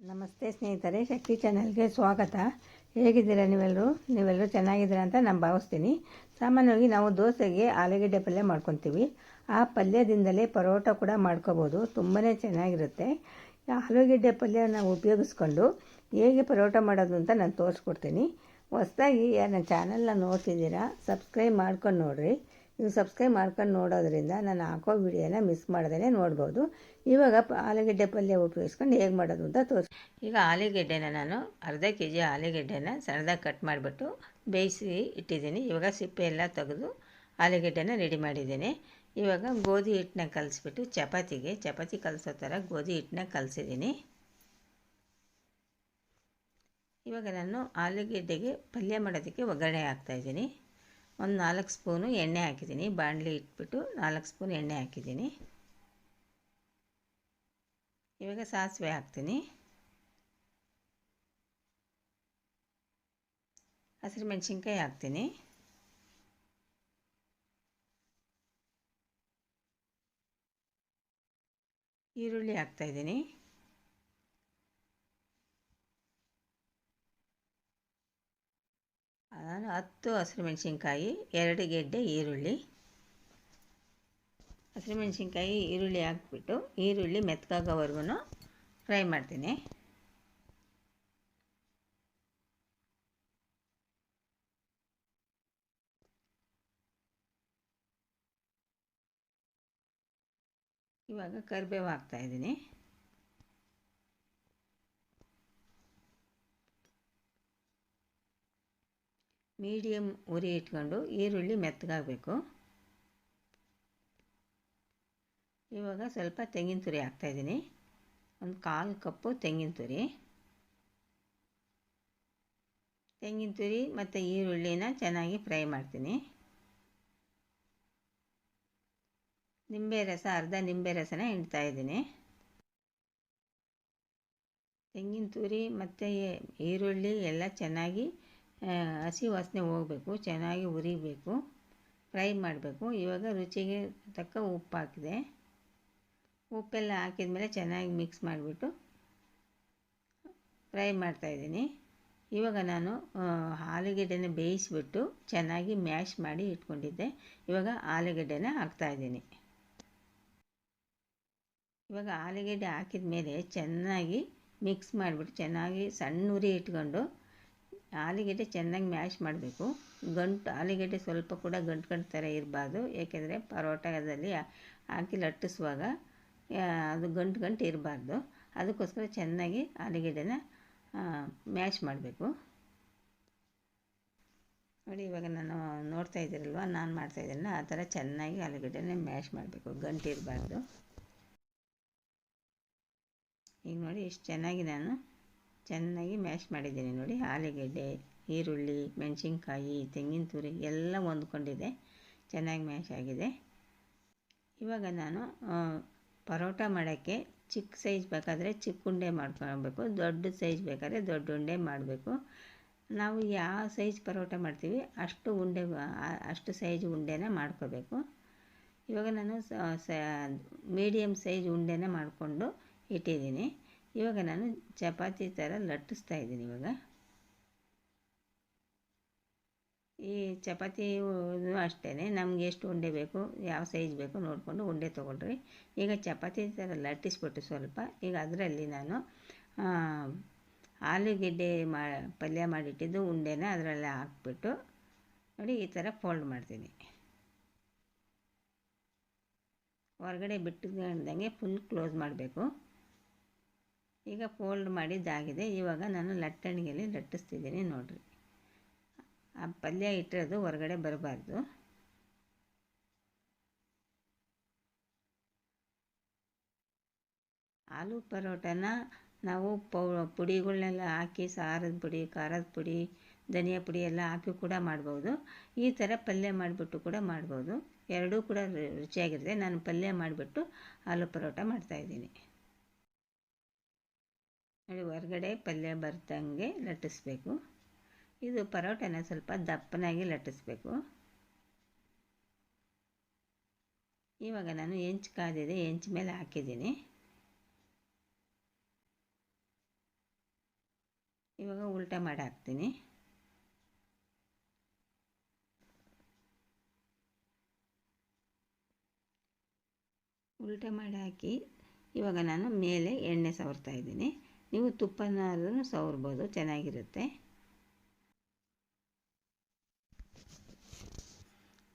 ನಮಸ್ತೆ ಸ್ನೇಹಿತರೆ, ಶಕ್ತಿ ಚಾನಲ್ಗೆ ಸ್ವಾಗತ. ಹೇಗಿದ್ದೀರಾ ನೀವೆಲ್ಲರೂ ಚೆನ್ನಾಗಿದ್ದೀರಾ ಅಂತ ನಾನು ಭಾವಿಸ್ತೀನಿ. ಸಾಮಾನ್ಯವಾಗಿ ನಾವು ದೋಸೆಗೆ ಆಲೂಗೆಡ್ಡೆ ಪಲ್ಯ ಮಾಡ್ಕೊತೀವಿ. ಆ ಪಲ್ಯದಿಂದಲೇ ಪರೋಟ ಕೂಡ ಮಾಡ್ಕೋಬೋದು. ತುಂಬಾ ಚೆನ್ನಾಗಿರುತ್ತೆ. ಆಲೂಗೆಡ್ಡೆ ಪಲ್ಯನ ಉಪಯೋಗಿಸ್ಕೊಂಡು ಹೇಗೆ ಪರೋಟ ಮಾಡೋದು ಅಂತ ನಾನು ತೋರಿಸ್ಕೊಡ್ತೀನಿ. ಹೊಸದಾಗಿ ನನ್ನ ಚಾನಲ್ನ ನೋಡ್ತಿದ್ದೀರಾ, ಸಬ್ಸ್ಕ್ರೈಬ್ ಮಾಡ್ಕೊಂಡು ನೋಡಿರಿ. ನೀವು ಸಬ್ಸ್ಕ್ರೈಬ್ ಮಾಡ್ಕೊಂಡು ನೋಡೋದ್ರಿಂದ ನಾನು ಹಾಕೋ ವಿಡಿಯೋನ ಮಿಸ್ ಮಾಡ್ದೇ ನೋಡ್ಬೋದು. ಇವಾಗ ಆಲೂಗೆಡ್ಡೆ ಪಲ್ಯ ಉಪಯೋಗಿಸ್ಕೊಂಡು ಹೇಗೆ ಮಾಡೋದು ಅಂತ ಈಗ ಆಲೂಗೆಡ್ಡೆನ ನಾನು ಅರ್ಧ ಕೆಜಿ ಆಲೂಗೆಡ್ಡೆನ ಸಣ್ಣದಾಗಿ ಕಟ್ ಮಾಡಿಬಿಟ್ಟು ಬೇಯಿಸಿ ಇಟ್ಟಿದ್ದೀನಿ. ಇವಾಗ ಸಿಪ್ಪೆ ಎಲ್ಲ ತೆಗೆದು ಆಲೂಗೆಡ್ಡೆನ ರೆಡಿ ಮಾಡಿದ್ದೀನಿ. ಇವಾಗ ಗೋಧಿ ಹಿಟ್ಟನ್ನ ಕಲಿಸ್ಬಿಟ್ಟು ಚಪಾತಿ ಕಲಿಸೋ ಥರ ಗೋಧಿ ಹಿಟ್ಟನ್ನ ಕಲಿಸಿದ್ದೀನಿ. ಇವಾಗ ನಾನು ಆಲೂಗೆಡ್ಡೆಗೆ ಪಲ್ಯ ಮಾಡೋದಕ್ಕೆ ಒಗ್ಗರಣೆ ಹಾಕ್ತಾಯಿದ್ದೀನಿ. ಒಂದು 4 ಸ್ಪೂನು ಎಣ್ಣೆ ಹಾಕಿದ್ದೀನಿ. ಬಾಣಲಿ ಇಟ್ಬಿಟ್ಟು 4 ಸ್ಪೂನ್ ಎಣ್ಣೆ ಹಾಕಿದ್ದೀನಿ. ಇವಾಗ ಸಾಸಿವೆ ಹಾಕ್ತೀನಿ. ಹಸಿರು ಮೆಣಸಿನ್ಕಾಯಿ ಹಾಕ್ತೀನಿ. ಈರುಳ್ಳಿ ಹಾಕ್ತಾಯಿದ್ದೀನಿ. ನಾನು 10 ಹಸಿರು ಮೆಣಸಿನ್ಕಾಯಿ, 2 ಗೆಡ್ಡೆ ಈರುಳ್ಳಿ. ಹಸಿರು ಮೆಣಸಿನ್ಕಾಯಿ ಈರುಳ್ಳಿ ಹಾಕ್ಬಿಟ್ಟು ಈರುಳ್ಳಿ ಮೆತ್ತಗಾಗೋವರೆಗೂ ಫ್ರೈ ಮಾಡ್ತೀನಿ. ಇವಾಗ ಕರಿಬೇವು ಹಾಕ್ತಾಯಿದ್ದೀನಿ. ಮೀಡಿಯಮ್ ಉರಿ ಇಟ್ಕೊಂಡು ಈರುಳ್ಳಿ ಮೆತ್ತಗಾಗಬೇಕು. ಇವಾಗ ಸ್ವಲ್ಪ ತೆಂಗಿನ ತುರಿ ಹಾಕ್ತಾಯಿದ್ದೀನಿ. ಒಂದು 1/4 ಕಪ್ಪು ತೆಂಗಿನ ತುರಿ ಮತ್ತು ಈರುಳ್ಳಿನ ಚೆನ್ನಾಗಿ ಫ್ರೈ ಮಾಡ್ತೀನಿ. ಅರ್ಧ ನಿಂಬೆ ರಸನ ಹಿಂಡ್ತಾಯಿದ್ದೀನಿ. ತೆಂಗಿನ ತುರಿ ಮತ್ತು ಈರುಳ್ಳಿ ಎಲ್ಲ ಚೆನ್ನಾಗಿ ಹಸಿ ವಾಸನೆ ಹೋಗಬೇಕು, ಚೆನ್ನಾಗಿ ಉರಿಬೇಕು, ಫ್ರೈ ಮಾಡಬೇಕು. ಇವಾಗ ರುಚಿಗೆ ತಕ್ಕ ಉಪ್ಪು ಹಾಕಿದೆ. ಉಪ್ಪೆಲ್ಲ ಹಾಕಿದ ಮೇಲೆ ಚೆನ್ನಾಗಿ ಮಿಕ್ಸ್ ಮಾಡಿಬಿಟ್ಟು ಫ್ರೈ ಮಾಡ್ತಾಯಿದ್ದೀನಿ. ಇವಾಗ ನಾನು ಆಲೂಗೆಡ್ಡೆನ ಬೇಯಿಸಿಬಿಟ್ಟು ಚೆನ್ನಾಗಿ ಮ್ಯಾಶ್ ಮಾಡಿ ಇಟ್ಕೊಂಡಿದ್ದೆ. ಇವಾಗ ಆಲೂಗೆಡ್ಡೆನ ಹಾಕ್ತಾಯಿದ್ದೀನಿ. ಇವಾಗ ಆಲೂಗೆಡ್ಡೆ ಹಾಕಿದ ಮೇಲೆ ಚೆನ್ನಾಗಿ ಮಿಕ್ಸ್ ಮಾಡಿಬಿಟ್ಟು ಚೆನ್ನಾಗಿ ಸಣ್ಣ ಉರಿ ಇಟ್ಕೊಂಡು ಆಲೂಗೆಡ್ಡೆ ಚೆನ್ನಾಗಿ ಮ್ಯಾಶ್ ಮಾಡಬೇಕು. ಆಲೂಗೆಡ್ಡೆ ಸ್ವಲ್ಪ ಕೂಡ ಗಂಟು ಥರ ಇರಬಾರ್ದು. ಏಕೆಂದರೆ ಪರೋಟದಲ್ಲಿ ಹಾಕಿ ಲಟ್ಟಿಸುವಾಗ ಅದು ಗಂಟು ಇರಬಾರ್ದು. ಅದಕ್ಕೋಸ್ಕರ ಚೆನ್ನಾಗಿ ಆಲೂಗೆಡ್ಡೆನ ಮ್ಯಾಶ್ ಮಾಡಬೇಕು. ನೋಡಿ, ಇವಾಗ ನಾನು ನೋಡ್ತಾ ಇದ್ದೀರಲ್ವ, ನಾನು ಮಾಡ್ತಾಯಿದ್ದೀನಲ್ಲ ಆ ಥರ ಚೆನ್ನಾಗಿ ಆಲೂಗೆಡ್ಡೆನ ಮ್ಯಾಶ್ ಮಾಡಬೇಕು, ಗಂಟು ಇರಬಾರ್ದು. ಈಗ ನೋಡಿ, ಇಷ್ಟು ಚೆನ್ನಾಗಿ ಮ್ಯಾಶ್ ಮಾಡಿದ್ದೀನಿ. ನೋಡಿ, ಆಲೂಗೆಡ್ಡೆ, ಈರುಳ್ಳಿ, ಮೆಣಸಿನ್ಕಾಯಿ, ತೆಂಗಿನ ತುರಿ ಎಲ್ಲ ಹೊಂದ್ಕೊಂಡಿದೆ, ಚೆನ್ನಾಗಿ ಮ್ಯಾಶ್ ಆಗಿದೆ. ಇವಾಗ ನಾನು ಪರೋಟ ಮಾಡೋಕ್ಕೆ ಚಿಕ್ಕ ಸೈಜ್ ಬೇಕಾದರೆ ಚಿಕ್ಕ ಉಂಡೆ ಮಾಡ್ಕೊಳ್ಬೇಕು, ದೊಡ್ಡ ಸೈಜ್ ಬೇಕಾದರೆ ದೊಡ್ಡ ಉಂಡೆ ಮಾಡಬೇಕು. ನಾವು ಯಾವ ಸೈಜ್ ಪರೋಟ ಮಾಡ್ತೀವಿ ಅಷ್ಟು ಸೈಜ್ ಉಂಡೆನ ಮಾಡ್ಕೋಬೇಕು. ಇವಾಗ ನಾನು ಮೀಡಿಯಮ್ ಸೈಜ್ ಉಂಡೆನ ಮಾಡಿಕೊಂಡು ಇಟ್ಟಿದ್ದೀನಿ. ಇವಾಗ ನಾನು ಚಪಾತಿ ಥರ ಲಟ್ಟಿಸ್ತಾ ಇದ್ದೀನಿ. ಇವಾಗ ಈ ಚಪಾತಿ ಅಷ್ಟೇ, ನಮಗೆ ಎಷ್ಟು ಉಂಡೆ ಬೇಕು, ಯಾವ ಸೈಜ್ ಬೇಕು ನೋಡಿಕೊಂಡು ಉಂಡೆ ತೊಗೊಳ್ರಿ. ಈಗ ಚಪಾತಿ ಥರ ಲಟ್ಟಿಸ್ಬಿಟ್ಟು ಸ್ವಲ್ಪ ಈಗ ಅದರಲ್ಲಿ ನಾನು ಆಲೂಗೆಡ್ಡೆ ಪಲ್ಯ ಮಾಡಿಟ್ಟಿದ್ದು ಉಂಡೆನ ಅದರಲ್ಲಿ ಹಾಕ್ಬಿಟ್ಟು ನೋಡಿ ಈ ಥರ ಫೋಲ್ಡ್ ಮಾಡ್ತೀನಿ. ಹೊರಗಡೆ ಬಿಟ್ಟಂಗೆ ಫುಲ್ ಕ್ಲೋಸ್ ಮಾಡಬೇಕು. ಈಗ ಫೋಲ್ಡ್ ಮಾಡಿದ್ದಾಗಿದೆ. ಇವಾಗ ನಾನು ಲಟ್ಟಣಿಗೆಯಲ್ಲಿ ಲಟ್ಟಿಸ್ತಿದ್ದೀನಿ. ನೋಡಿರಿ, ಆ ಪಲ್ಯ ಇಟ್ಟಿರೋದು ಹೊರಗಡೆ ಬರಬಾರ್ದು. ಆಲೂ ಪರೋಟನ ನಾವು ಪುಡಿಗಳನ್ನೆಲ್ಲ ಹಾಕಿ, ಸಾರದ ಪುಡಿ, ಖಾರದ ಪುಡಿ, ಧನಿಯಾ ಪುಡಿ ಎಲ್ಲ ಹಾಕಿ ಕೂಡ ಮಾಡ್ಬೋದು. ಈ ಥರ ಪಲ್ಯ ಮಾಡಿಬಿಟ್ಟು ಕೂಡ ಮಾಡ್ಬೋದು. ಎರಡೂ ಕೂಡ ರುಚಿಯಾಗಿರುತ್ತೆ. ನಾನು ಪಲ್ಯ ಮಾಡಿಬಿಟ್ಟು ಆಲೂ ಪರೋಟ ಮಾಡ್ತಾಯಿದ್ದೀನಿ. ನೋಡಿ, ಹೊರಗಡೆ ಪಲ್ಯ ಬರ್ದಂಗೆ ಲಟ್ಟಿಸ್ಬೇಕು. ಇದು ಪರೋಟನ ಸ್ವಲ್ಪ ದಪ್ಪನಾಗಿ ಲಟ್ಟಿಸ್ಬೇಕು. ಇವಾಗ ನಾನು ಹೆಂಚು ಕಾದಿದೆ, ಹೆಂಚು ಮೇಲೆ ಹಾಕಿದ್ದೀನಿ. ಇವಾಗ ಉಲ್ಟಾ ಮಾಡಿ ಹಾಕ್ತೀನಿ. ಉಲ್ಟಾ ಮಾಡಿ ಹಾಕಿ ಇವಾಗ ನಾನು ಮೇಲೆ ಎಣ್ಣೆ ಸವರ್ತಾ ಇದ್ದೀನಿ. ನೀವು ತುಪ್ಪನಾದ್ರೂ ಸವರ್ಬೋದು, ಚೆನ್ನಾಗಿರುತ್ತೆ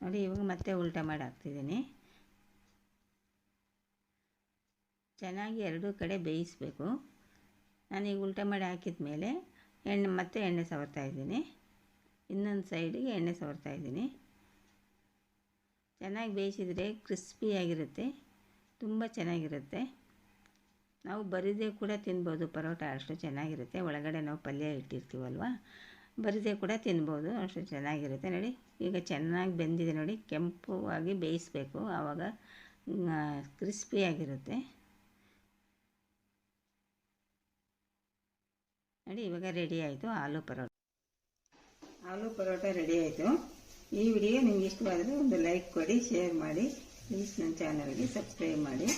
ನೋಡಿ. ಇವಾಗ ಮತ್ತೆ ಉಲ್ಟಾ ಮಾಡಿ ಹಾಕ್ತಿದ್ದೀನಿ. ಚೆನ್ನಾಗಿ ಎರಡೂ ಕಡೆ ಬೇಯಿಸಬೇಕು. ನಾನೀಗ ಉಲ್ಟಾ ಮಾಡಿ ಹಾಕಿದ ಮೇಲೆ ಮತ್ತೆ ಎಣ್ಣೆ ಸವರ್ತಾ ಇದ್ದೀನಿ. ಇನ್ನೊಂದು ಸೈಡಿಗೆ ಎಣ್ಣೆ ಸವರ್ತಾ ಇದ್ದೀನಿ. ಚೆನ್ನಾಗಿ ಬೇಯಿಸಿದರೆ ಕ್ರಿಸ್ಪಿಯಾಗಿರುತ್ತೆ, ತುಂಬ ಚೆನ್ನಾಗಿರುತ್ತೆ. ನಾವು ಬರಿದೇ ಕೂಡ ತಿನ್ಬೋದು ಪರೋಟ, ಅಷ್ಟು ಚೆನ್ನಾಗಿರುತ್ತೆ. ಒಳಗಡೆ ನಾವು ಪಲ್ಯ ಇಟ್ಟಿರ್ತೀವಲ್ವ, ಬರಿದೇ ಕೂಡ ತಿನ್ಬೋದು, ಅಷ್ಟು ಚೆನ್ನಾಗಿರುತ್ತೆ. ನೋಡಿ ಈಗ ಚೆನ್ನಾಗಿ ಬೆಂದಿದೆ ನೋಡಿ, ಕೆಂಪುವಾಗಿ ಬೇಯಿಸಬೇಕು, ಆವಾಗ ಕ್ರಿಸ್ಪಿಯಾಗಿರುತ್ತೆ ನೋಡಿ. ಇವಾಗ ರೆಡಿ ಆಯಿತು ಆಲೂ ಪರೋಟ. ಆಲೂ ಪರೋಟ ರೆಡಿ ಆಯಿತು. ಈ ವಿಡಿಯೋ ನಿಮ್ಗೆ ಇಷ್ಟವಾದರೆ ಒಂದು ಲೈಕ್ ಕೊಡಿ, ಶೇರ್ ಮಾಡಿ, ಪ್ಲೀಸ್ ನನ್ನ ಚಾನಲ್ಗೆ ಸಬ್ಸ್ಕ್ರೈಬ್ ಮಾಡಿ.